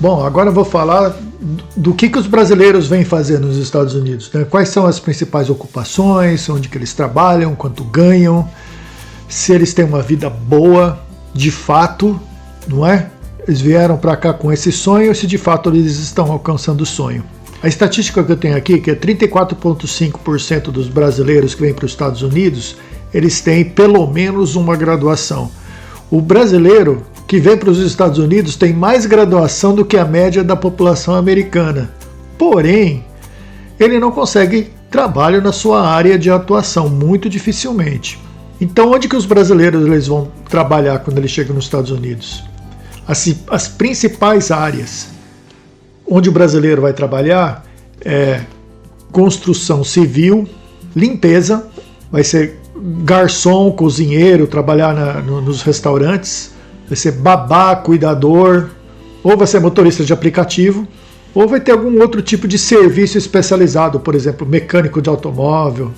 Bom, agora eu vou falar do que os brasileiros vêm fazer nos Estados Unidos, né? Quais são as principais ocupações, onde que eles trabalham, quanto ganham, se eles têm uma vida boa, de fato, não é? Eles vieram para cá com esse sonho, se de fato eles estão alcançando o sonho. A estatística que eu tenho aqui, que é 34,5% dos brasileiros que vêm para os Estados Unidos, eles têm pelo menos uma graduação. O brasileiro que vem para os Estados Unidos tem mais graduação do que a média da população americana. Porém, ele não consegue trabalho na sua área de atuação, muito dificilmente. Então, onde que os brasileiros eles vão trabalhar quando eles chegam nos Estados Unidos? As principais áreas onde o brasileiro vai trabalhar é construção civil, limpeza, vai ser garçom, cozinheiro, trabalhar nos restaurantes, vai ser babá, cuidador, ou vai ser motorista de aplicativo, ou vai ter algum outro tipo de serviço especializado, por exemplo, mecânico de automóvel.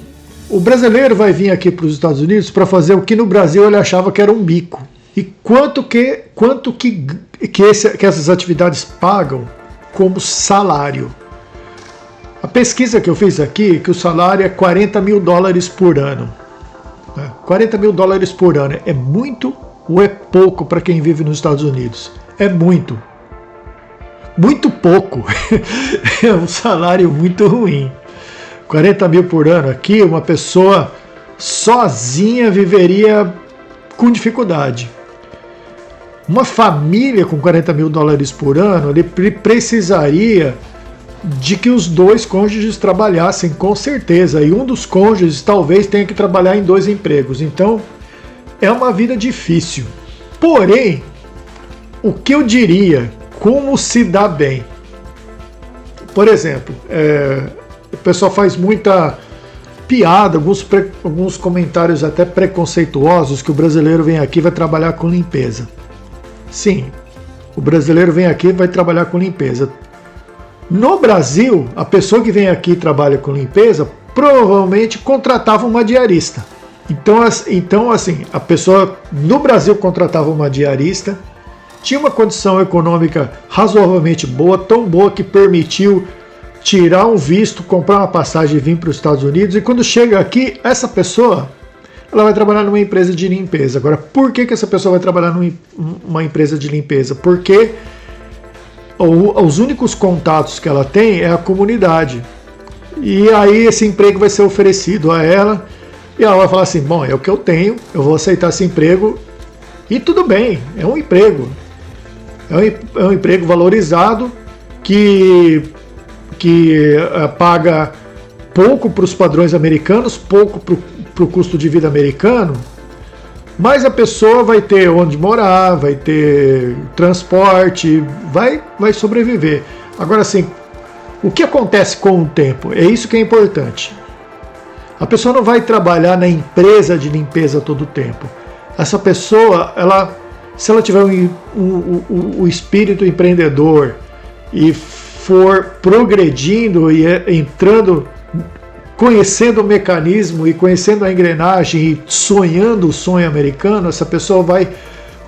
O brasileiro vai vir aqui para os Estados Unidos para fazer o que no Brasil ele achava que era um bico. E quanto que essas atividades pagam como salário? A pesquisa que eu fiz aqui, que o salário é $40 mil por ano. $40 mil por ano é muito ou é pouco para quem vive nos Estados Unidos? É muito. Muito pouco. É um salário muito ruim. 40 mil por ano aqui, uma pessoa sozinha viveria com dificuldade. Uma família com 40 mil dólares por ano, ele precisaria de que os dois cônjuges trabalhassem com certeza, e um dos cônjuges talvez tenha que trabalhar em 2 empregos. Então, é uma vida difícil. Porém, o que eu diria, como se dá bem? Por exemplo, o pessoal faz muita piada, alguns comentários até preconceituosos, que o brasileiro vem aqui e vai trabalhar com limpeza. Sim, o brasileiro vem aqui e vai trabalhar com limpeza. No Brasil, a pessoa que vem aqui e trabalha com limpeza provavelmente contratava uma diarista. Então, assim, a pessoa no Brasil contratava uma diarista, tinha uma condição econômica razoavelmente boa, tão boa que permitiu tirar um visto, comprar uma passagem e vir para os Estados Unidos, e quando chega aqui, essa pessoa ela vai trabalhar numa empresa de limpeza. Agora, por que essa pessoa vai trabalhar numa empresa de limpeza? Porque os únicos contatos que ela tem é a comunidade. E aí esse emprego vai ser oferecido a ela, e ela vai falar assim, bom, é o que eu tenho, eu vou aceitar esse emprego, e tudo bem, é um emprego. É um emprego valorizado, que paga pouco para os padrões americanos, pouco para o custo de vida americano, mas a pessoa vai ter onde morar, vai ter transporte, vai sobreviver. Agora, assim, o que acontece com o tempo? É isso que é importante. A pessoa não vai trabalhar na empresa de limpeza todo o tempo. Essa pessoa, se ela tiver o espírito empreendedor e for progredindo e entrando, conhecendo o mecanismo e conhecendo a engrenagem e sonhando o sonho americano, essa pessoa vai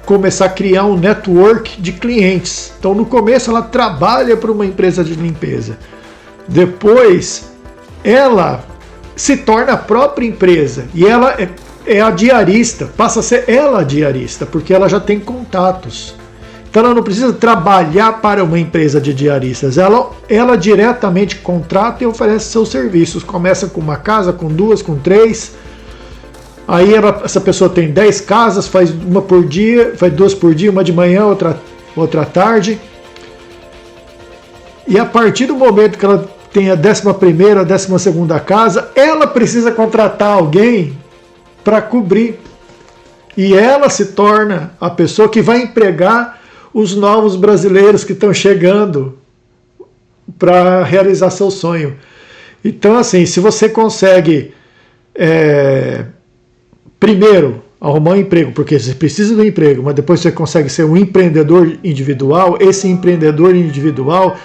começar a criar um network de clientes. Então, no começo, ela trabalha para uma empresa de limpeza. Depois, ela se torna a própria empresa e ela é a diarista, passa a ser ela a diarista, porque ela já tem contatos. Então ela não precisa trabalhar para uma empresa de diaristas, ela diretamente contrata e oferece seus serviços. Começa com uma casa, com 2, com 3, aí essa pessoa tem 10 casas, faz uma por dia, faz 2 por dia, uma de manhã, outra à tarde. E a partir do momento que ela tem a 11ª, a 12ª casa, ela precisa contratar alguém para cobrir. E ela se torna a pessoa que vai empregar os novos brasileiros que estão chegando para realizar seu sonho. Então, assim, se você consegue, primeiro, arrumar um emprego, porque você precisa do emprego, mas depois você consegue ser um empreendedor individual, esse empreendedor individual,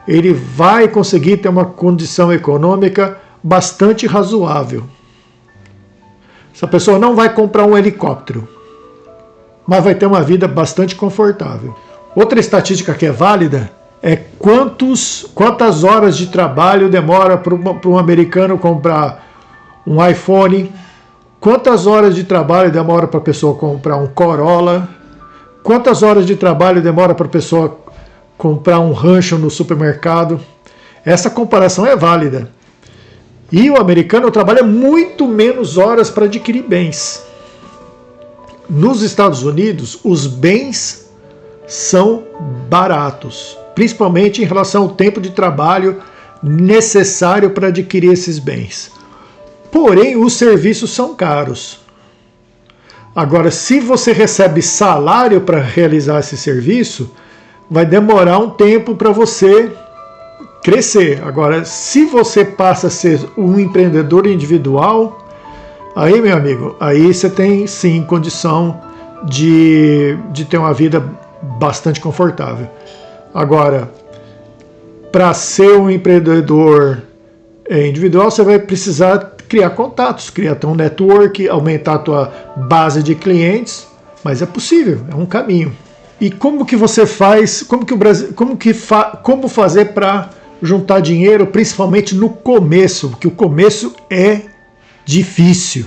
ele vai conseguir ter uma condição econômica bastante razoável. Essa pessoa não vai comprar um helicóptero, mas vai ter uma vida bastante confortável. Outra estatística que é válida é quantas horas de trabalho demora para um americano comprar um iPhone, quantas horas de trabalho demora para a pessoa comprar um Corolla, quantas horas de trabalho demora para a pessoa comprar um rancho no supermercado. Essa comparação é válida. E o americano trabalha muito menos horas para adquirir bens. Nos Estados Unidos, os bens são baratos, principalmente em relação ao tempo de trabalho necessário para adquirir esses bens. Porém, os serviços são caros. Agora, se você recebe salário para realizar esse serviço, vai demorar um tempo para você crescer. Agora, se você passa a ser um empreendedor individual, aí, meu amigo, aí você tem sim condição de ter uma vida bastante confortável. Agora, para ser um empreendedor individual, você vai precisar criar contatos, criar um network, aumentar a tua base de clientes, mas é possível, é um caminho. E como que você faz, como fazer para juntar dinheiro, principalmente no começo, porque o começo é difícil.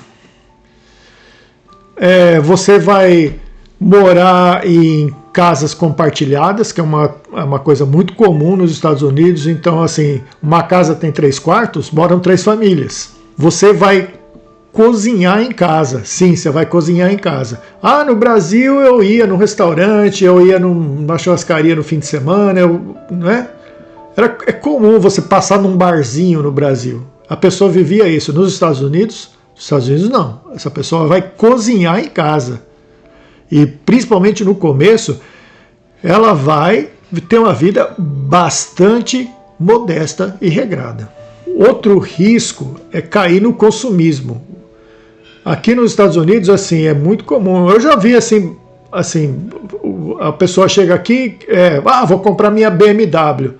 Você vai morar em casas compartilhadas, que é uma coisa muito comum nos Estados Unidos. Então, assim, uma casa tem 3 quartos, moram 3 famílias. Você vai cozinhar em casa. Sim, você vai cozinhar em casa. Ah, no Brasil eu ia no restaurante, eu ia numa churrascaria no fim de semana, né? É comum você passar num barzinho no Brasil. A pessoa vivia isso. Nos Estados Unidos não. Essa pessoa vai cozinhar em casa. E principalmente no começo, ela vai ter uma vida bastante modesta e regrada. Outro risco é cair no consumismo. Aqui nos Estados Unidos, assim, é muito comum. Eu já vi assim a pessoa chega aqui, vou comprar minha BMW.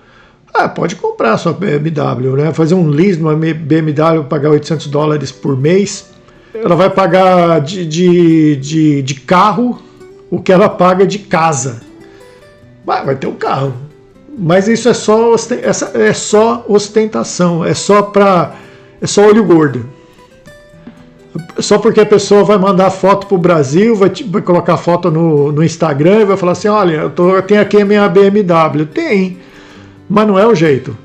Pode comprar a sua BMW, né? Fazer um lease numa BMW, pagar $800 por mês. Ela vai pagar de carro o que ela paga de casa. Vai ter um carro. Mas isso é só ostentação, é só olho gordo. Só porque a pessoa vai mandar foto para o Brasil, vai colocar foto no Instagram e vai falar assim, olha, eu tenho aqui a minha BMW. Tem, mas não é o jeito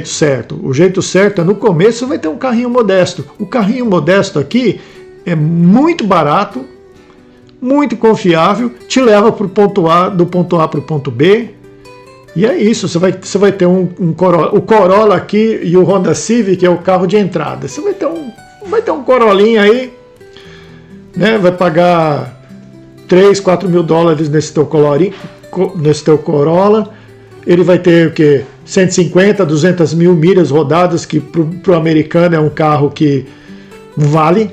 certo. O jeito certo é no começo vai ter um carrinho modesto. O carrinho modesto aqui é muito barato, muito confiável, te leva do ponto A para o ponto B. E é isso, você vai ter um Corolla. O Corolla aqui e o Honda Civic é o carro de entrada. Você vai ter um Corollinha aí, né? Vai pagar $3-4 mil nesse teu Corolla. Ele vai ter o quê? 150, 200 mil milhas rodadas, que pro americano é um carro que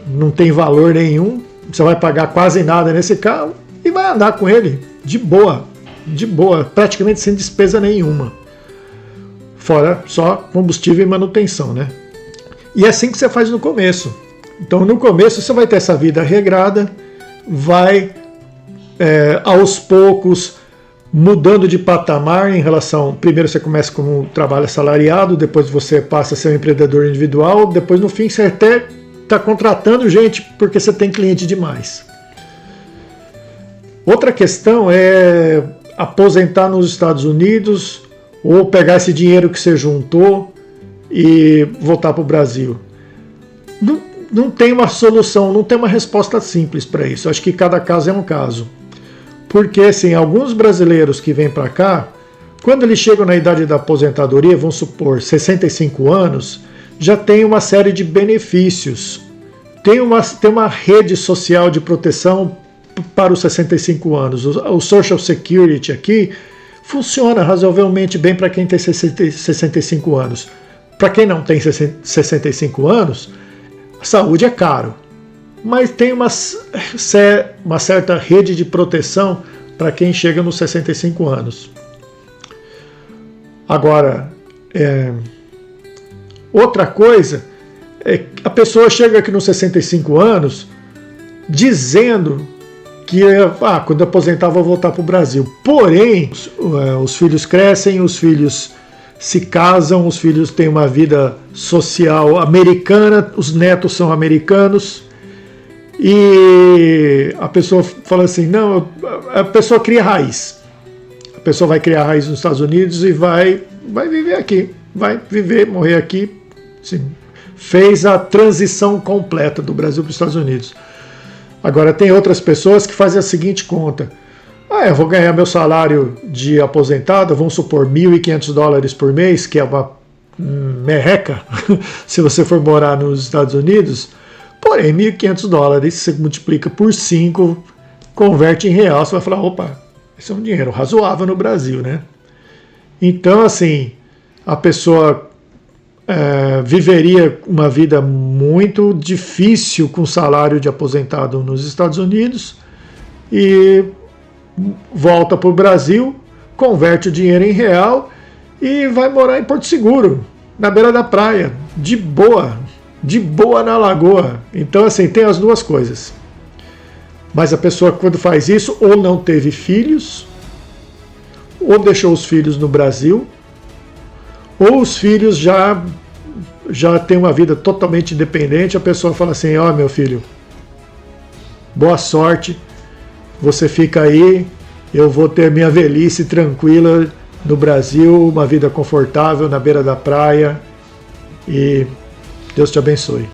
não tem valor nenhum. Você vai pagar quase nada nesse carro e vai andar com ele de boa, praticamente sem despesa nenhuma. Fora só combustível e manutenção, né? E é assim que você faz no começo. Então, no começo, você vai ter essa vida regrada, vai aos poucos mudando de patamar em relação... Primeiro você começa como um trabalho assalariado, depois você passa a ser um empreendedor individual, depois no fim você até está contratando gente porque você tem cliente demais. Outra questão é aposentar nos Estados Unidos ou pegar esse dinheiro que você juntou e voltar para o Brasil. Não tem uma solução, não tem uma resposta simples para isso. Acho que cada caso é um caso. Porque, assim, alguns brasileiros que vêm para cá, quando eles chegam na idade da aposentadoria, vamos supor, 65 anos, já tem uma série de benefícios. Tem uma rede social de proteção para os 65 anos. O Social Security aqui funciona razoavelmente bem para quem tem 65 anos. Para quem não tem 65 anos, a saúde é caro. Mas tem uma certa rede de proteção para quem chega nos 65 anos. Agora, outra coisa é que a pessoa chega aqui nos 65 anos dizendo que quando aposentar vou voltar para o Brasil. Porém, os filhos crescem, os filhos se casam, os filhos têm uma vida social americana, os netos são americanos, e a pessoa fala assim, não, a pessoa cria raiz. A pessoa vai criar raiz nos Estados Unidos e vai viver aqui, vai viver, morrer aqui. Sim, fez a transição completa do Brasil para os Estados Unidos. Agora, tem outras pessoas que fazem a seguinte conta. Eu vou ganhar meu salário de aposentado, vamos supor, $1.500 por mês, que é uma merreca, se você for morar nos Estados Unidos. Porém, $1.500, você multiplica por 5, converte em real, você vai falar, opa, esse é um dinheiro razoável no Brasil, né? Então, assim, a pessoa viveria uma vida muito difícil com salário de aposentado nos Estados Unidos e volta para o Brasil, converte o dinheiro em real e vai morar em Porto Seguro, na beira da praia, de boa na lagoa. Então, assim, tem as duas coisas. Mas a pessoa, quando faz isso, ou não teve filhos, ou deixou os filhos no Brasil, ou os filhos já têm uma vida totalmente independente, a pessoa fala assim, meu filho, boa sorte, você fica aí, eu vou ter minha velhice tranquila no Brasil, uma vida confortável na beira da praia, e Deus te abençoe.